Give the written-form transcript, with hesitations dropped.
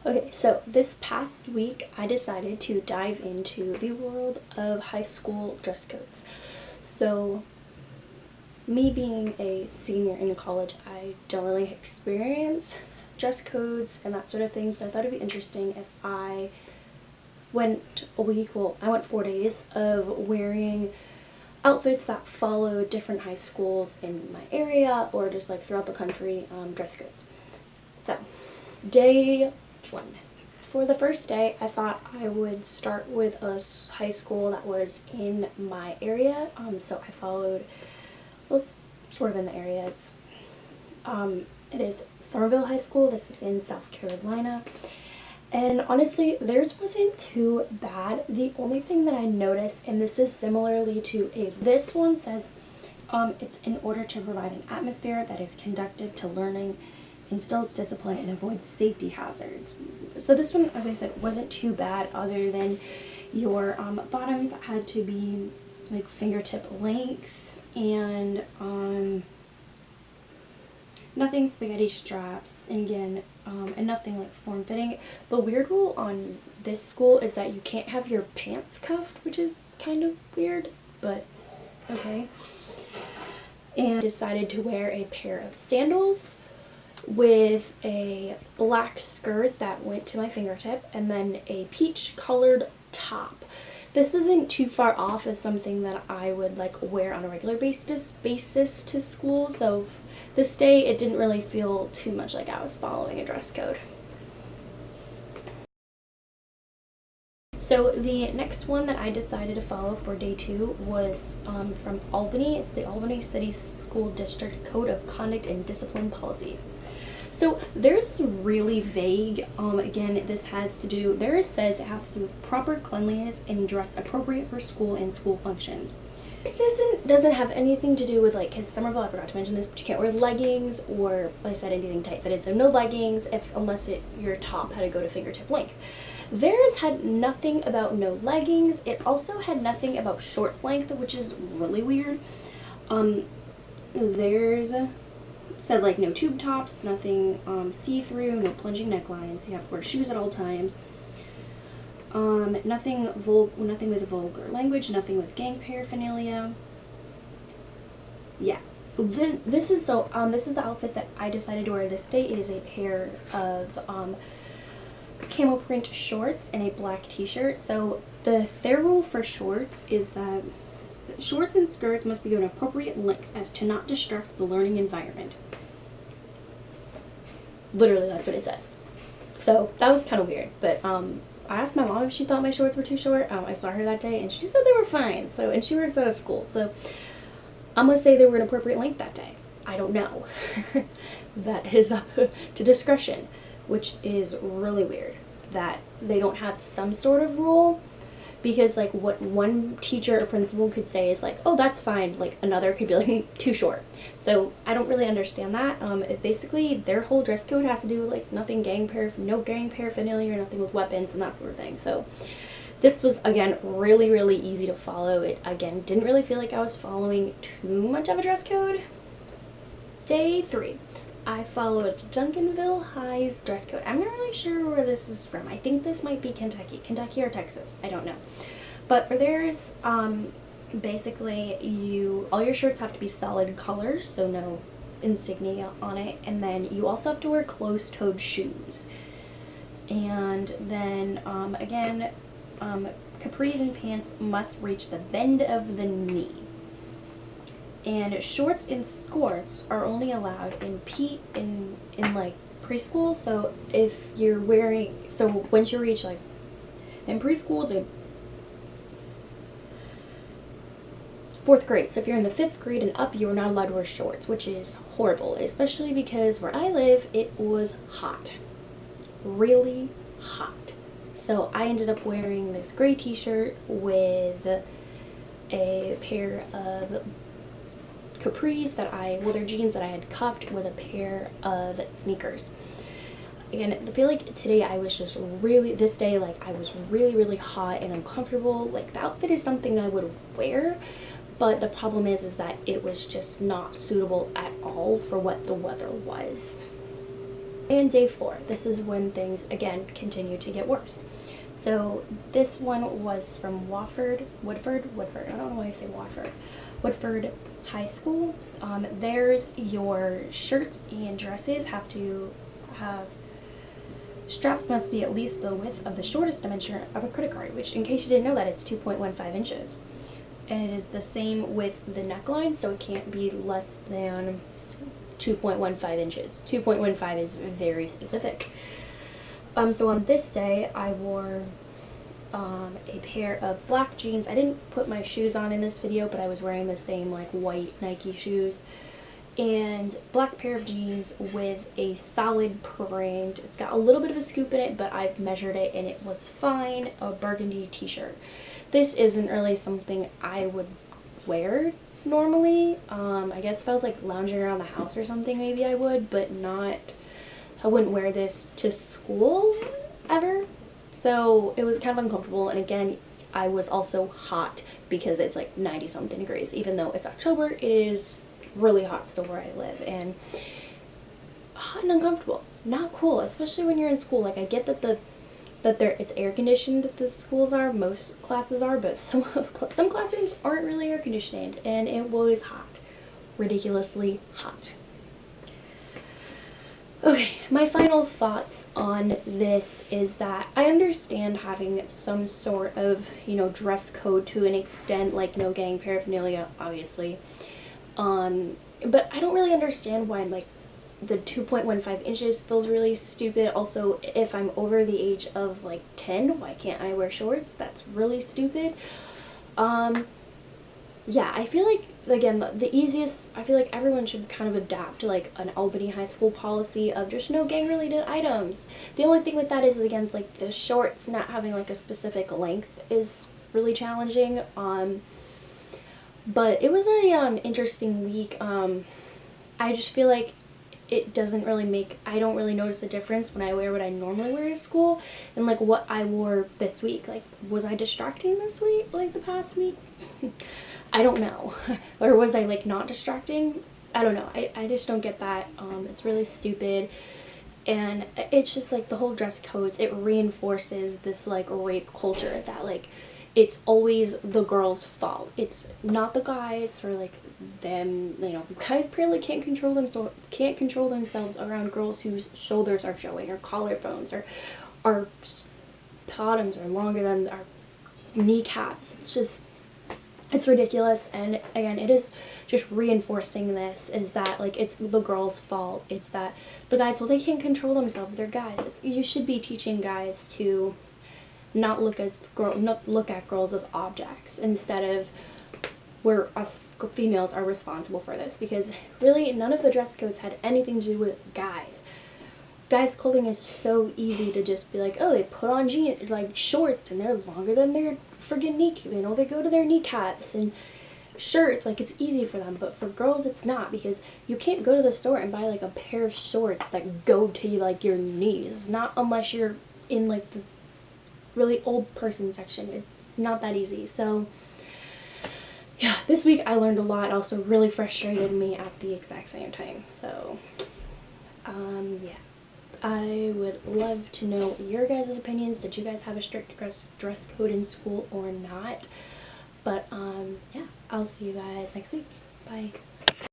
Okay, so this past week I decided to dive into the world of high school dress codes. So, me being a senior in college, I don't really experience dress codes and that sort of thing, so I thought it'd be interesting if I went a week, well, I went 4 days of wearing outfits that follow different high schools in my area or just like throughout the country, dress codes. So, day one. For the first day, I thought I would start with a high school that was in my area. So I followed, well, it's sort of in the area. It is Somerville High School. This is in South Carolina. And honestly, theirs wasn't too bad. The only thing that I noticed, and this is similarly to this one says, it's in order to provide an atmosphere that is conducive to learning, instills discipline, and avoids safety hazards. So this one, as I said, wasn't too bad, other than your bottoms had to be like fingertip length, and nothing spaghetti straps, and again, and nothing like form-fitting. The weird rule on this school is that you can't have your pants cuffed, which is kind of weird, but okay. And decided to wear a pair of sandals with a black skirt that went to my fingertip, and then a peach colored top. This isn't too far off as something that I would like wear on a regular basis to school, so this day it didn't really feel too much like I was following a dress code. So the next one that I decided to follow for day two was from Albany. It's the Albany City School District Code of Conduct and Discipline Policy. So theirs is really vague. Again, this has to do, theirs says it has to do with proper cleanliness and dress appropriate for school and school functions. It doesn't have anything to do with, like, because Somerville, I forgot to mention this, but you can't wear leggings or, like I said, anything tight fitted. So no leggings unless your top had to go to fingertip length. Theirs had nothing about no leggings. It also had nothing about shorts length, which is really weird. Theirs said like no tube tops, nothing see-through, no plunging necklines. You have to wear shoes at all times. Nothing with vulgar language, nothing with gang paraphernalia. Yeah. This is the outfit that I decided to wear this day. It is a pair of camel print shorts and a black t-shirt. So their rule for shorts is that shorts and skirts must be given appropriate length as to not distract the learning environment. Literally, that's what it says. So that was kind of weird, but I asked my mom if she thought my shorts were too short. I saw her that day and she said they were fine. So, and she works at a school, so I'm gonna say they were an appropriate length that day. I don't know. That is up to discretion, which is really weird that they don't have some sort of rule, because like what one teacher or principal could say is like, oh, that's fine, like another could be like too short. So I don't really understand that. Basically their whole dress code has to do with like no gang paraphernalia or nothing with weapons and that sort of thing. So this was, again, really easy to follow. It, again, didn't really feel like I was following too much of a dress code. Day 3. I followed Duncanville High's dress code. I'm not really sure where this is from. I think this might be Kentucky or Texas. I don't know. But for theirs, basically all your shirts have to be solid colors, so no insignia on it. And then you also have to wear closed-toed shoes. And then, again, capris and pants must reach the bend of the knee. And shorts and skirts are only allowed in like preschool. So if you're wearing, so once you reach like in preschool to 4th grade, so if you're in the 5th grade and up, you are not allowed to wear shorts, which is horrible, especially because where I live, it was hot, really hot. So I ended up wearing this gray t-shirt with a pair of capris they're jeans that I had cuffed with a pair of sneakers. And I feel like today I was just this day, like I was really hot and uncomfortable. Like the outfit is something I would wear, but the problem is that it was just not suitable at all for what the weather was. And day 4, this is when things again continue to get worse. So this one was from Woodford, I don't know why I say Watford, Woodford High School. There's your shirts and dresses have to have, straps must be at least the width of the shortest dimension of a credit card, which in case you didn't know that, it's 2.15 inches. And it is the same with the neckline, so it can't be less than 2.15 inches. 2.15 is very specific. So on this day, I wore a pair of black jeans. I didn't put my shoes on in this video, but I was wearing the same like white Nike shoes. And black pair of jeans with a solid print. It's got a little bit of a scoop in it, but I've measured it and it was fine. A burgundy t-shirt. This isn't really something I would wear normally. I guess if I was like lounging around the house or something, maybe I would, but not, I wouldn't wear this to school ever. So it was kind of uncomfortable. And again, I was also hot because it's like 90 something degrees. Even though it's October, it is really hot still where I live, and hot and uncomfortable. Not cool, especially when you're in school. Like, I get that it's air conditioned, the schools are, most classes are, but some classrooms aren't really air conditioned, and it was hot. Ridiculously hot. Okay, my final thoughts on this is that I understand having some sort of, you know, dress code to an extent, like no gang paraphernalia, obviously. But I don't really understand why, like, the 2.15 inches feels really stupid. Also, if I'm over the age of like 10, why can't I wear shorts? That's really stupid. Yeah, I feel like, again, the easiest, I feel like everyone should kind of adapt to like an Albany high school policy of just no gang related items. The only thing with that is, again, like the shorts not having like a specific length is really challenging. But it was a interesting week. I just feel like it doesn't really make, I don't really notice a difference when I wear what I normally wear to school and like what I wore this week. Like, was I distracting this week, like the past week? I don't know. Or was I like not distracting? I don't know. I just don't get that. It's really stupid. And it's just like the whole dress codes, it reinforces this like rape culture that like it's always the girl's fault. It's not the guys, or like them, you know, guys apparently can't control themselves around girls whose shoulders are showing, or collarbones, or our bottoms are longer than our kneecaps. It's just, it's ridiculous. And again, it is just reinforcing this, is that like it's the girl's fault. It's that the guys, well, they can't control themselves, they're guys. You should be teaching guys to not look at girls as objects, instead of where us females are responsible for this, because really none of the dress codes had anything to do with guys. Guys' clothing is so easy to just be like, oh, they put on jeans, like shorts, and they're longer than their friggin' knee, you know, they go to their kneecaps, and shirts, like it's easy for them. But for girls, it's not, because you can't go to the store and buy like a pair of shorts that go to like your knees, not unless you're in like the really old person section. It's not that easy. So yeah, this week I learned a lot. Also really frustrated me at the exact same time. So yeah, I would love to know your guys' opinions. Did you guys have a strict dress code in school or not? But yeah, I'll see you guys next week. Bye.